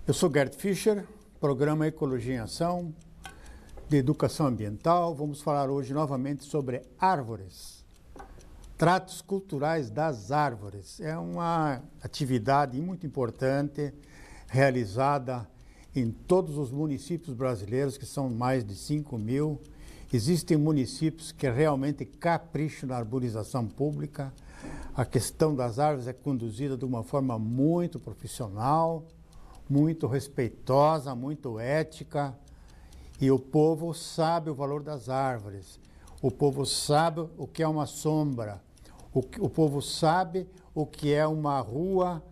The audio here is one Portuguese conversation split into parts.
Eu sou Gerd Fischer, programa Ecologia em Ação, de Educação Ambiental. Vamos falar hoje novamente sobre árvores, tratos culturais das árvores. É uma atividade muito importante, realizada em todos os municípios brasileiros, que são mais de 5.000. Existem municípios que realmente capricham na arborização pública. A questão das árvores é conduzida de uma forma muito profissional, muito respeitosa, muito ética, e o povo sabe o valor das árvores. O povo sabe o que é uma sombra. O povo sabe o que é uma rua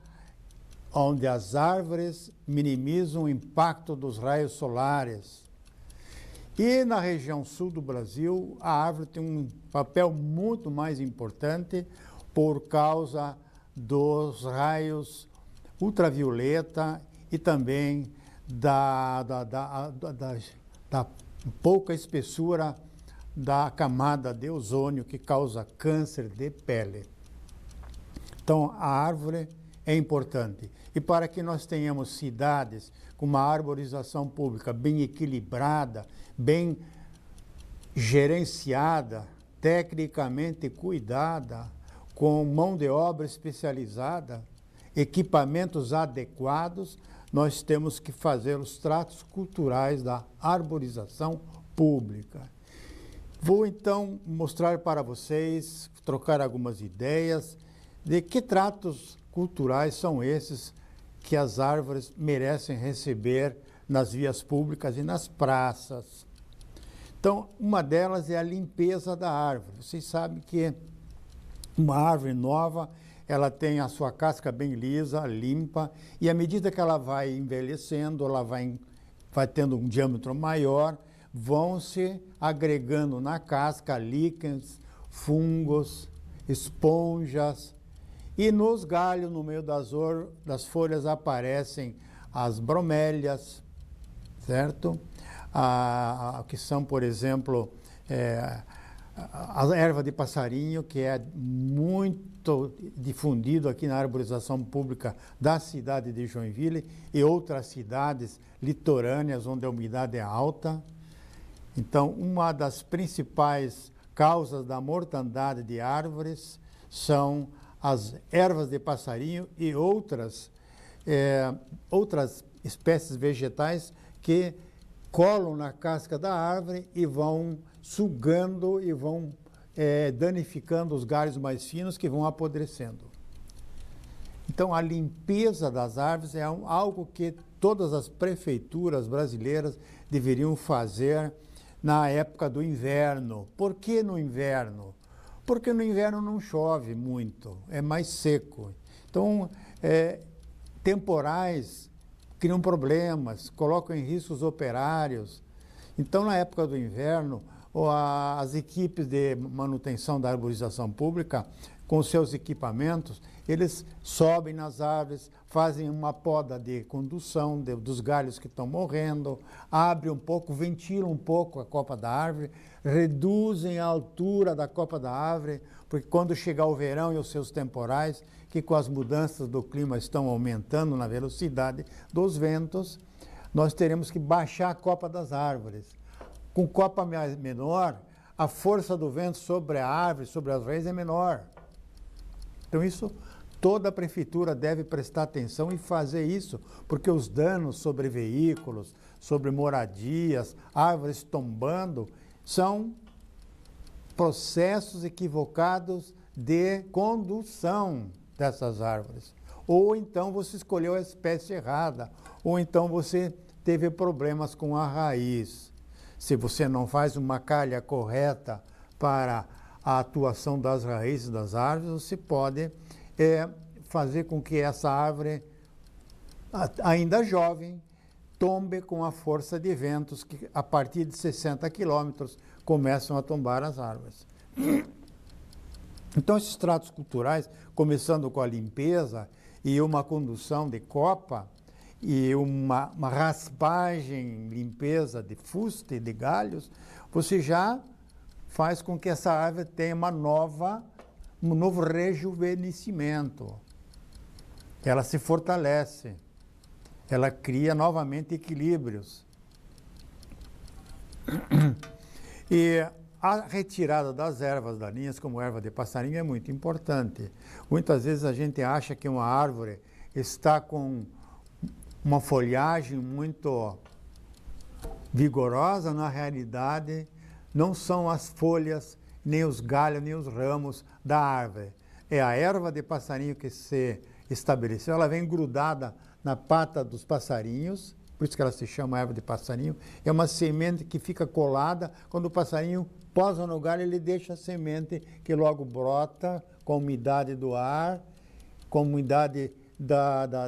onde as árvores minimizam o impacto dos raios solares. E na região sul do Brasil, a árvore tem um papel muito mais importante por causa dos raios ultravioleta e também da pouca espessura da camada de ozônio que causa câncer de pele. Então, a árvore é importante. E para que nós tenhamos cidades com uma arborização pública bem equilibrada, bem gerenciada, tecnicamente cuidada, com mão de obra especializada, equipamentos adequados, nós temos que fazer os tratos culturais da arborização pública. Vou então mostrar para vocês, trocar algumas ideias de que tratos culturais são esses que as árvores merecem receber nas vias públicas e nas praças. Então, uma delas é a limpeza da árvore. Vocês sabem que uma árvore nova, ela tem a sua casca bem lisa, limpa, e à medida que ela vai envelhecendo, ela vai tendo um diâmetro maior, vão se agregando na casca líquens, fungos, esponjas, e nos galhos, no meio das folhas, aparecem as bromélias, certo? Que são, por exemplo, a erva de passarinho, que é muito difundido aqui na arborização pública da cidade de Joinville e outras cidades litorâneas onde a umidade é alta. Então, uma das principais causas da mortandade de árvores são as ervas de passarinho e outras espécies vegetais que colam na casca da árvore e vão sugando e vão danificando os galhos mais finos que vão apodrecendo. Então, a limpeza das árvores é algo que todas as prefeituras brasileiras deveriam fazer na época do inverno. Por que no inverno? Porque no inverno não chove muito, é mais seco. Então, temporais criam problemas, colocam em risco os operários. Então, na época do inverno, as equipes de manutenção da arborização pública, com seus equipamentos, eles sobem nas árvores, fazem uma poda de condução dos galhos que estão morrendo, abrem um pouco, ventilam um pouco a copa da árvore, reduzem a altura da copa da árvore, porque quando chegar o verão e os seus temporais, que com as mudanças do clima estão aumentando na velocidade dos ventos, nós teremos que baixar a copa das árvores. Com copa menor, a força do vento sobre a árvore, sobre as raízes é menor. Então isso, toda a prefeitura deve prestar atenção e fazer isso, porque os danos sobre veículos, sobre moradias, árvores tombando, são processos equivocados de condução dessas árvores. Ou então você escolheu a espécie errada, ou então você teve problemas com a raiz. Se você não faz uma calha correta para a atuação das raízes das árvores, você pode fazer com que essa árvore, ainda jovem, tombe com a força de ventos que, a partir de 60 quilômetros, começam a tombar as árvores. Então, esses tratos culturais, começando com a limpeza e uma condução de copa, e uma raspagem, limpeza de fuste e de galhos, você já faz com que essa árvore tenha um novo rejuvenescimento. Ela se fortalece. ela cria novamente equilíbrios. E a retirada das ervas daninhas, como erva de passarinho, é muito importante. Muitas vezes a gente acha que uma árvore está com uma folhagem muito vigorosa, na realidade não são as folhas, nem os galhos, nem os ramos da árvore. É a erva de passarinho que se estabeleceu, ela vem grudada na pata dos passarinhos, por isso que ela se chama erva de passarinho. É uma semente que fica colada, quando o passarinho posa no galho, ele deixa a semente que logo brota com a umidade do ar, com a umidade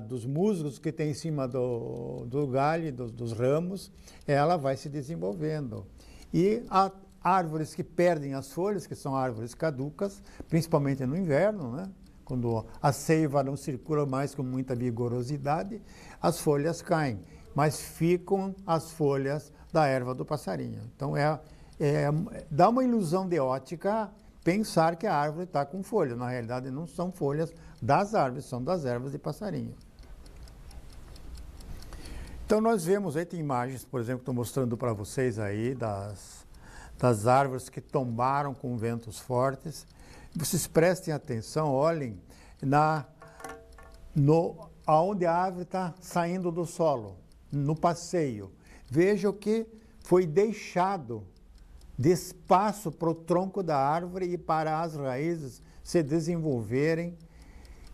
dos musgos que tem em cima do galho, dos ramos, ela vai se desenvolvendo. E há árvores que perdem as folhas, que são árvores caducas, principalmente no inverno, né? Quando a seiva não circula mais com muita vigorosidade, as folhas caem, mas ficam as folhas da erva do passarinho. Então, dá uma ilusão de ótica pensar que a árvore está com folhas. Na realidade, não são folhas das árvores, são das ervas de passarinho. Então, nós vemos aí, tem imagens, por exemplo, estou mostrando para vocês aí, das árvores que tombaram com ventos fortes. Vocês prestem atenção, olhem aonde a árvore está saindo do solo, no passeio. Veja o que foi deixado de espaço para o tronco da árvore e para as raízes se desenvolverem.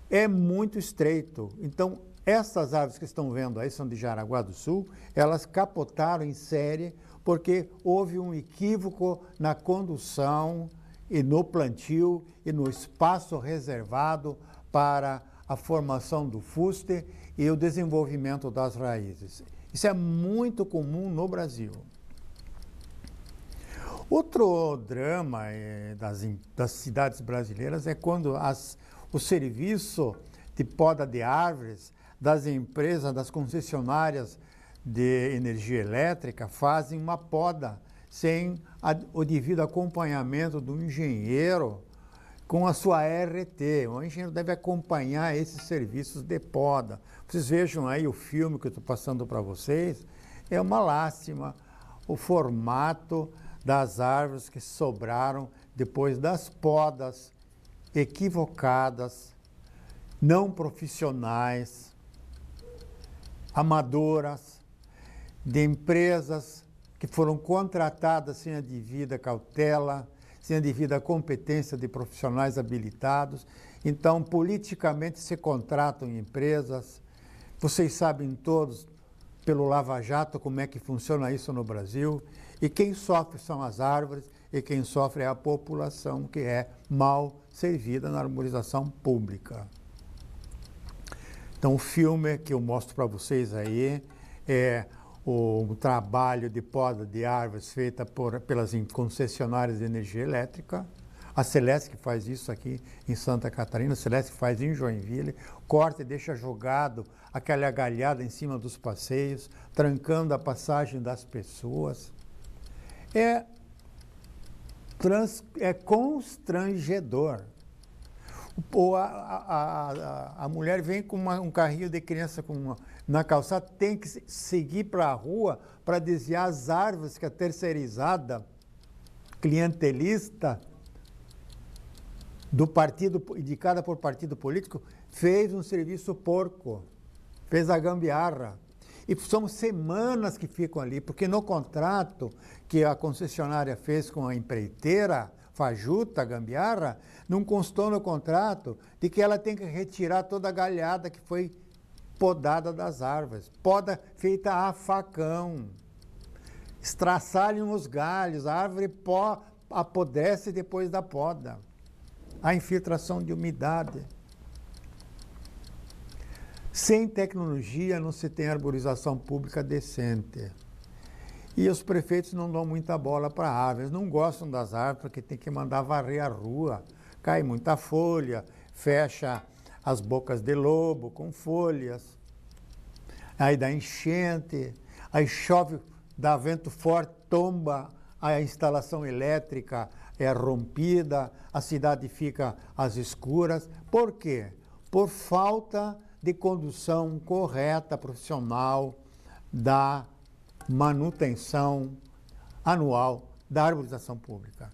É muito estreito. Então, essas árvores que estão vendo aí, são de Jaraguá do Sul, elas capotaram em série porque houve um equívoco na condução e no plantio e no espaço reservado para a formação do fuste e o desenvolvimento das raízes. Isso é muito comum no Brasil. Outro drama das cidades brasileiras é quando o serviço de poda de árvores das empresas, das concessionárias de energia elétrica fazem uma poda sem o devido acompanhamento do engenheiro com a sua RT. O engenheiro deve acompanhar esses serviços de poda. Vocês vejam aí o filme que eu estou passando para vocês, é uma lástima o formato das árvores que sobraram depois das podas equivocadas, não profissionais, amadoras, de empresas que foram contratadas sem a devida cautela, sem a devida competência de profissionais habilitados. Então, politicamente se contratam empresas. Vocês sabem todos, pelo Lava Jato, como é que funciona isso no Brasil. E quem sofre são as árvores e quem sofre é a população, que é mal servida na arborização pública. Então, o filme que eu mostro para vocês aí é o trabalho de poda de árvores feita pelas concessionárias de energia elétrica. A Celesc faz isso aqui em Santa Catarina, a Celesc faz em Joinville, corta e deixa jogado aquela galhada em cima dos passeios, trancando a passagem das pessoas. É constrangedor. A mulher vem com um carrinho de criança na calçada, tem que seguir para a rua para desviar as árvores que a terceirizada, clientelista, do partido, indicada por partido político, fez um serviço porco, fez a gambiarra. E são semanas que ficam ali, porque no contrato que a concessionária fez com a empreiteira, fajuta, gambiarra, não constou no contrato de que ela tem que retirar toda a galhada que foi podada das árvores. Poda feita a facão. Estraçalham os galhos, a árvore apodrece depois da poda. A infiltração de umidade. Sem tecnologia não se tem arborização pública decente. E os prefeitos não dão muita bola para árvores, não gostam das árvores porque tem que mandar varrer a rua. Cai muita folha, fecha as bocas de lobo com folhas. Aí dá enchente, aí chove, dá vento forte, tomba, a instalação elétrica é rompida, a cidade fica às escuras. Por quê? Por falta de condução correta, profissional, da manutenção anual da arborização pública.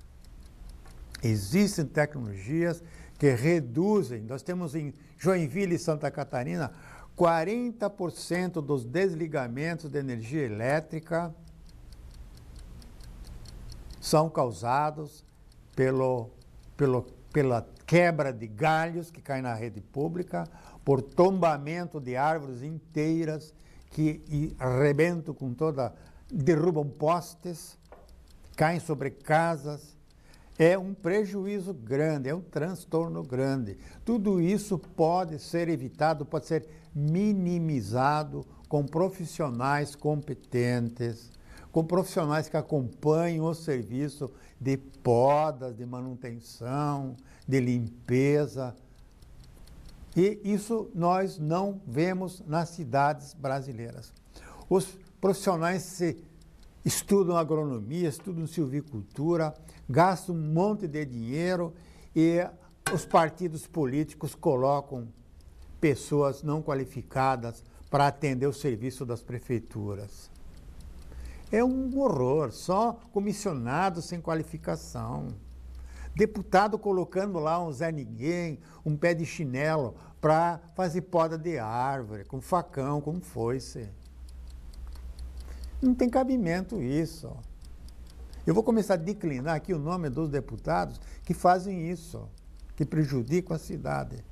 Existem tecnologias que reduzem, nós temos em Joinville e Santa Catarina, 40% dos desligamentos de energia elétrica são causados pela quebra de galhos que caem na rede pública, por tombamento de árvores inteiras que arrebentam com toda, derrubam postes, caem sobre casas. É um prejuízo grande, é um transtorno grande. Tudo isso pode ser evitado, pode ser minimizado com profissionais competentes, com profissionais que acompanham o serviço de podas, de manutenção, de limpeza. E isso nós não vemos nas cidades brasileiras. Os profissionais estudam agronomia, estudam silvicultura, gastam um monte de dinheiro e os partidos políticos colocam pessoas não qualificadas para atender o serviço das prefeituras. É um horror, só comissionado sem qualificação. Deputado colocando lá um Zé Ninguém, um pé de chinelo, para fazer poda de árvore, com facão, com foice. Não tem cabimento isso. Eu vou começar a declinar aqui o nome dos deputados que fazem isso, que prejudicam a cidade.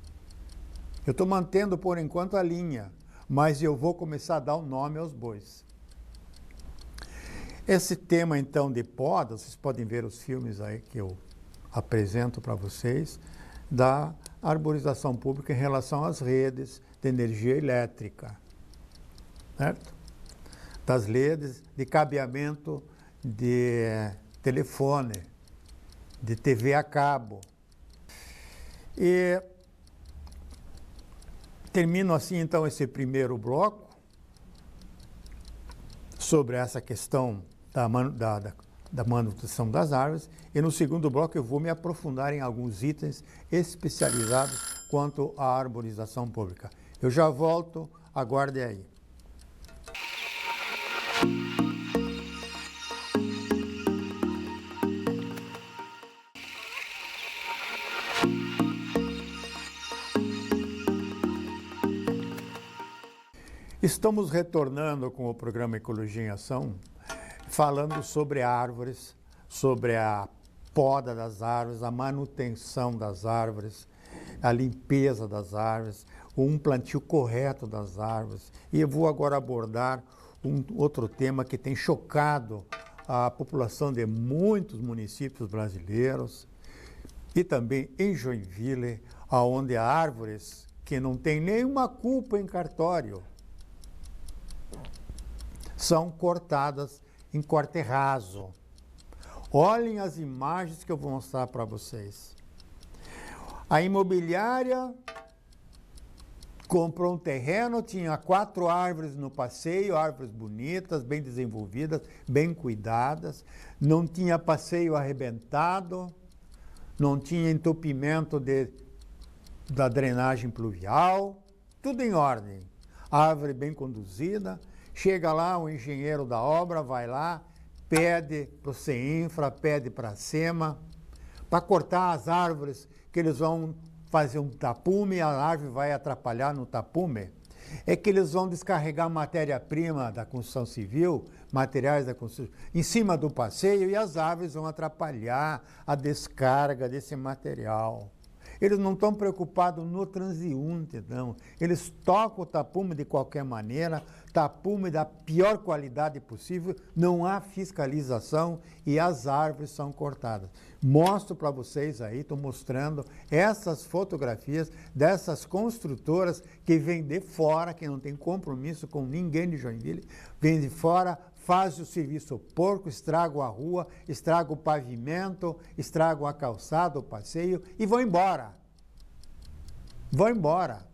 Eu estou mantendo, por enquanto, a linha, mas eu vou começar a dar o nome aos bois. Esse tema, então, de poda, vocês podem ver os filmes aí que eu apresento para vocês, da arborização pública em relação às redes de energia elétrica, certo? Das redes de cabeamento de telefone, de TV a cabo. E termino assim, então, esse primeiro bloco sobre essa questão da manutenção das árvores, e no segundo bloco eu vou me aprofundar em alguns itens especializados quanto à arborização pública. Eu já volto, aguarde aí. Estamos retornando com o programa Ecologia em Ação, falando sobre árvores, sobre a poda das árvores, a manutenção das árvores, a limpeza das árvores, um plantio correto das árvores. E eu vou agora abordar um outro tema que tem chocado a população de muitos municípios brasileiros e também em Joinville, onde há árvores que não têm nenhuma culpa em cartório são cortadas em corte raso. Olhem as imagens que eu vou mostrar para vocês. A imobiliária comprou um terreno, tinha 4 árvores no passeio, árvores bonitas, bem desenvolvidas, bem cuidadas, não tinha passeio arrebentado, não tinha entupimento da drenagem pluvial, tudo em ordem. Árvore bem conduzida. Chega lá, o engenheiro da obra vai lá, pede para o CEINFRA, pede para a SEMA, para cortar as árvores, que eles vão fazer um tapume, a árvore vai atrapalhar no tapume. É que eles vão descarregar matéria-prima da construção civil, materiais da construção, em cima do passeio, e as árvores vão atrapalhar a descarga desse material. Eles não estão preocupados no transeunte, não. Eles tocam o tapume de qualquer maneira, tapume da pior qualidade possível, não há fiscalização e as árvores são cortadas. Mostro para vocês aí, estou mostrando essas fotografias dessas construtoras que vêm de fora, que não tem compromisso com ninguém de Joinville, vêm de fora, fazem o serviço porco, estragam a rua, estragam o pavimento, estragam a calçada, o passeio e vão embora. Vão embora.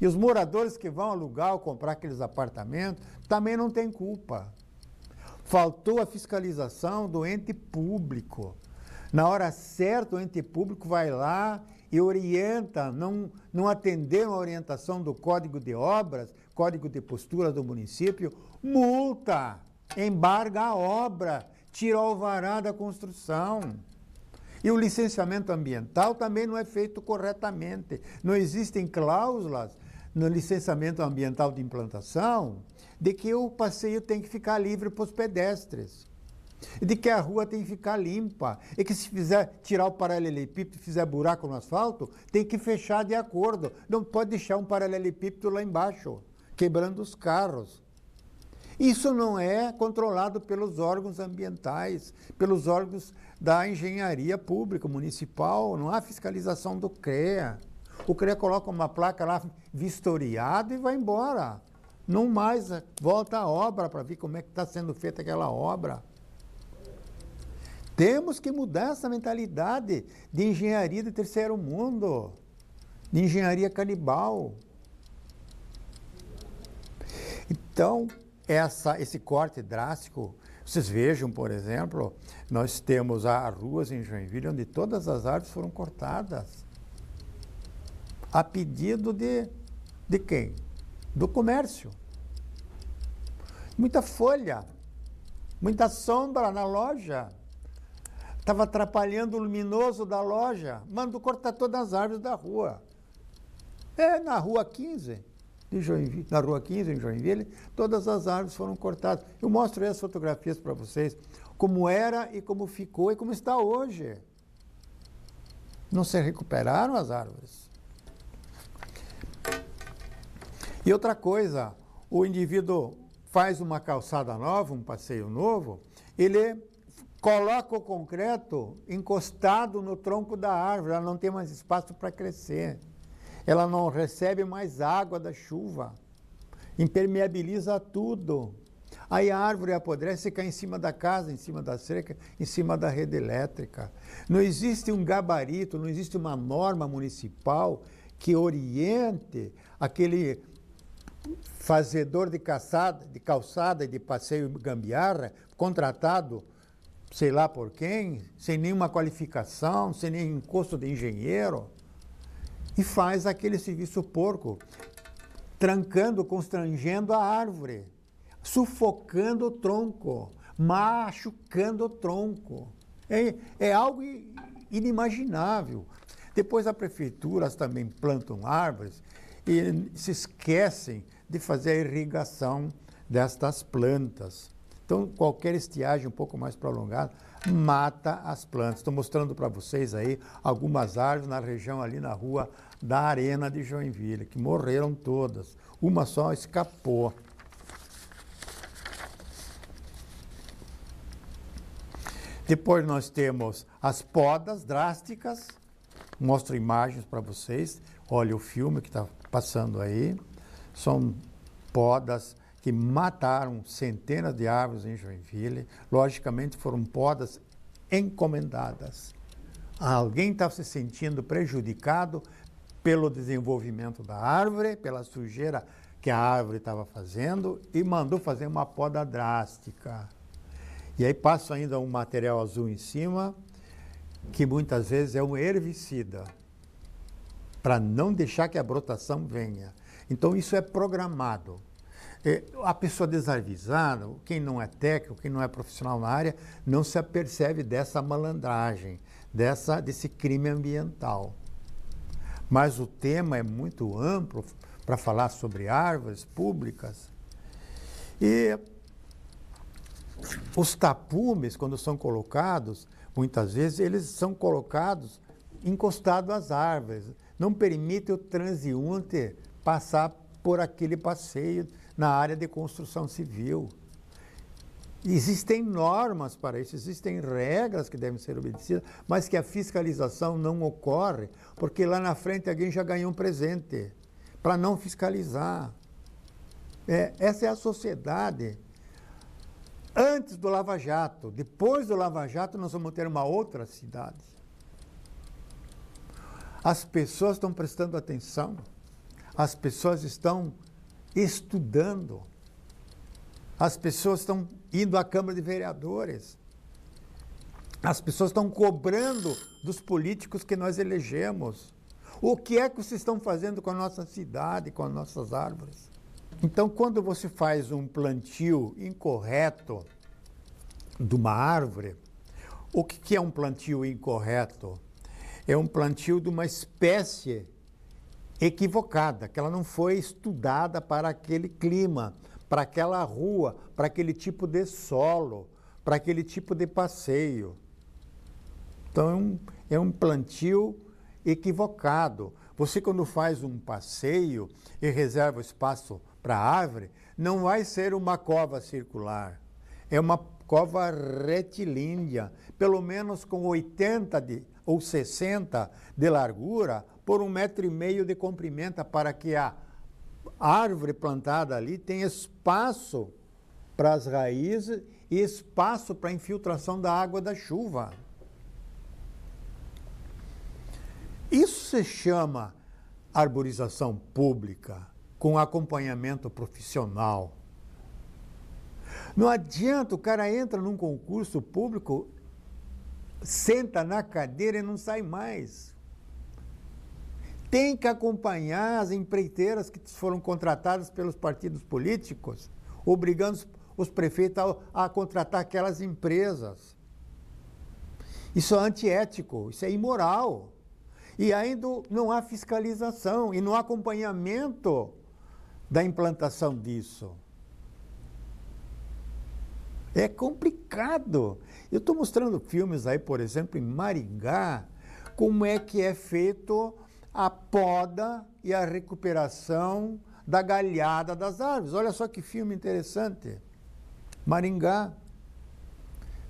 E os moradores que vão alugar ou comprar aqueles apartamentos também não têm culpa. Faltou a fiscalização do ente público. Na hora certa, o ente público vai lá e orienta, não atenderam a orientação do Código de Obras, Código de Postura do município, multa, embarga a obra, tira o alvará da construção. E o licenciamento ambiental também não é feito corretamente. Não existem cláusulas no licenciamento ambiental de implantação de que o passeio tem que ficar livre para os pedestres, e de que a rua tem que ficar limpa, e que se fizer tirar o paralelepípedo e fizer buraco no asfalto, tem que fechar de acordo. Não pode deixar um paralelepípedo lá embaixo, quebrando os carros. Isso não é controlado pelos órgãos ambientais, pelos órgãos da engenharia pública municipal, não há fiscalização do CREA. O CREA coloca uma placa lá vistoriada e vai embora. Não mais volta à obra para ver como é que está sendo feita aquela obra. Temos que mudar essa mentalidade de engenharia de terceiro mundo, de engenharia canibal. Então, esse corte drástico, vocês vejam, por exemplo, nós temos ruas em Joinville onde todas as árvores foram cortadas. A pedido de quem? Do comércio. Muita folha, muita sombra na loja. Estava atrapalhando o luminoso da loja. Mandou cortar todas as árvores da rua. Na rua 15 de Joinville, na rua 15 em Joinville, todas as árvores foram cortadas. Eu mostro essas fotografias para vocês, como era e como ficou e como está hoje. Não se recuperaram as árvores. E outra coisa, o indivíduo faz uma calçada nova, um passeio novo, ele coloca o concreto encostado no tronco da árvore, ela não tem mais espaço para crescer. Ela não recebe mais água da chuva, impermeabiliza tudo. Aí a árvore apodrece e cai em cima da casa, em cima da cerca, em cima da rede elétrica. Não existe um gabarito, não existe uma norma municipal que oriente aquele fazedor de calçada e de passeio gambiarra, contratado sei lá por quem, sem nenhuma qualificação, sem nenhum curso de engenheiro, e faz aquele serviço porco, trancando, constrangendo a árvore, sufocando o tronco, machucando o tronco. É algo inimaginável. Depois, as prefeituras também plantam árvores e se esquecem de fazer a irrigação destas plantas. Então, qualquer estiagem um pouco mais prolongada mata as plantas. Estou mostrando para vocês aí algumas árvores na região ali na rua da Arena de Joinville, que morreram todas. Uma só escapou. Depois nós temos as podas drásticas. Mostro imagens para vocês. Olha o filme que está passando aí. São podas que mataram centenas de árvores em Joinville. Logicamente, foram podas encomendadas. Alguém estava se sentindo prejudicado pelo desenvolvimento da árvore, pela sujeira que a árvore estava fazendo, e mandou fazer uma poda drástica. E aí passa ainda um material azul em cima, que muitas vezes é um herbicida, para não deixar que a brotação venha. Então, isso é programado. A pessoa desavisada, quem não é técnico, quem não é profissional na área, não se apercebe dessa malandragem, desse crime ambiental. Mas o tema é muito amplo para falar sobre árvores públicas. E os tapumes, quando são colocados, muitas vezes eles são colocados encostados às árvores. Não permite o transeunte passar por aquele passeio na área de construção civil. Existem normas para isso, existem regras que devem ser obedecidas, mas que a fiscalização não ocorre, porque lá na frente alguém já ganhou um presente para não fiscalizar. Essa é a sociedade. Antes do Lava Jato, depois do Lava Jato, nós vamos ter uma outra cidade. As pessoas estão prestando atenção, as pessoas estão estudando, as pessoas estão indo à Câmara de Vereadores, as pessoas estão cobrando dos políticos que nós elegemos. O que é que vocês estão fazendo com a nossa cidade, com as nossas árvores? Então, quando você faz um plantio incorreto de uma árvore, o que é um plantio incorreto? É um plantio de uma espécie equivocada, que ela não foi estudada para aquele clima, para aquela rua, para aquele tipo de solo, para aquele tipo de passeio. Então, é um plantio equivocado. Você, quando faz um passeio e reserva espaço para a árvore, não vai ser uma cova circular. É uma cova retilínea, pelo menos com 80 ou 60 de largura por 1,5 metro de comprimento, para que a árvore plantada ali tenha espaço para as raízes e espaço para a infiltração da água da chuva. Isso se chama arborização pública, com acompanhamento profissional. Não adianta, o cara entra num concurso público, senta na cadeira e não sai mais. Tem que acompanhar as empreiteiras que foram contratadas pelos partidos políticos, obrigando os prefeitos a contratar aquelas empresas. Isso é antiético, isso é imoral. E ainda não há fiscalização e não há acompanhamento da implantação disso. É complicado. Eu estou mostrando filmes aí, por exemplo, em Maringá, como é que é feito a poda e a recuperação da galhada das árvores. Olha só que filme interessante. Maringá.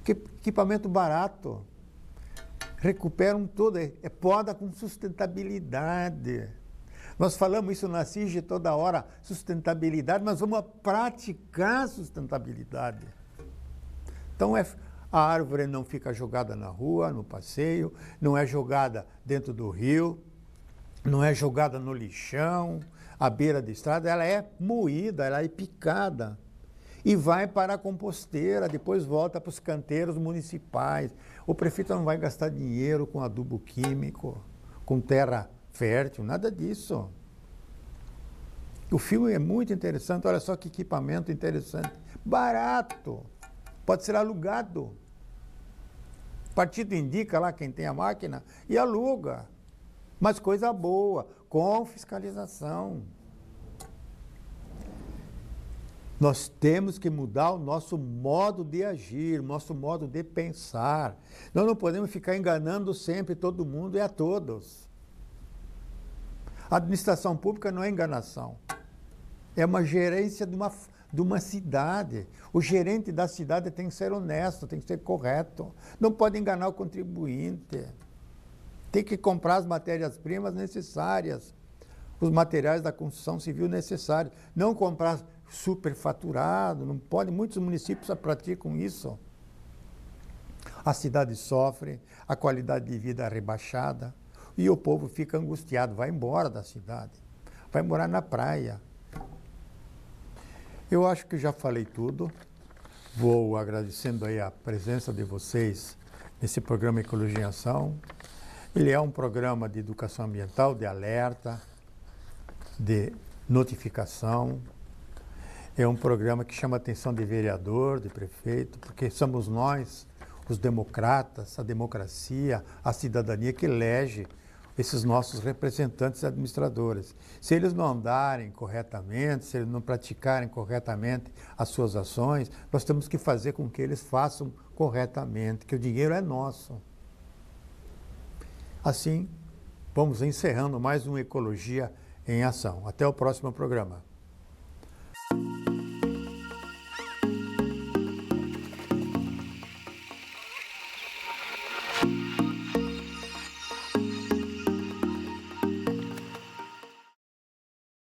Que equipamento barato. Recuperam tudo, é poda com sustentabilidade. Nós falamos isso na CIG toda hora, sustentabilidade, mas vamos praticar sustentabilidade. Então, a árvore não fica jogada na rua, no passeio, não é jogada dentro do rio, não é jogada no lixão, à beira da estrada, ela é moída, ela é picada e vai para a composteira, depois volta para os canteiros municipais. O prefeito não vai gastar dinheiro com adubo químico, com terra fértil, nada disso. O filme é muito interessante, olha só que equipamento interessante. Barato, pode ser alugado. O partido indica lá quem tem a máquina e aluga. Mas coisa boa, com fiscalização. Nós temos que mudar o nosso modo de agir, nosso modo de pensar. Nós não podemos ficar enganando sempre todo mundo e a todos. A administração pública não é enganação. É uma gerência de uma cidade. O gerente da cidade tem que ser honesto, tem que ser correto. Não pode enganar o contribuinte. Tem que comprar as matérias-primas necessárias, os materiais da construção civil necessários. Não comprar superfaturado, não pode. Muitos municípios praticam isso. A cidade sofre, a qualidade de vida é rebaixada e o povo fica angustiado, vai embora da cidade, vai morar na praia. Eu acho que já falei tudo. Vou agradecendo aí a presença de vocês nesse programa Ecologia em Ação. Ele é um programa de educação ambiental, de alerta, de notificação. É um programa que chama a atenção de vereador, de prefeito, porque somos nós, os democratas, a democracia, a cidadania que elege esses nossos representantes e administradores. Se eles não andarem corretamente, se eles não praticarem corretamente as suas ações, nós temos que fazer com que eles façam corretamente, que o dinheiro é nosso. Assim, vamos encerrando mais uma Ecologia em Ação. Até o próximo programa.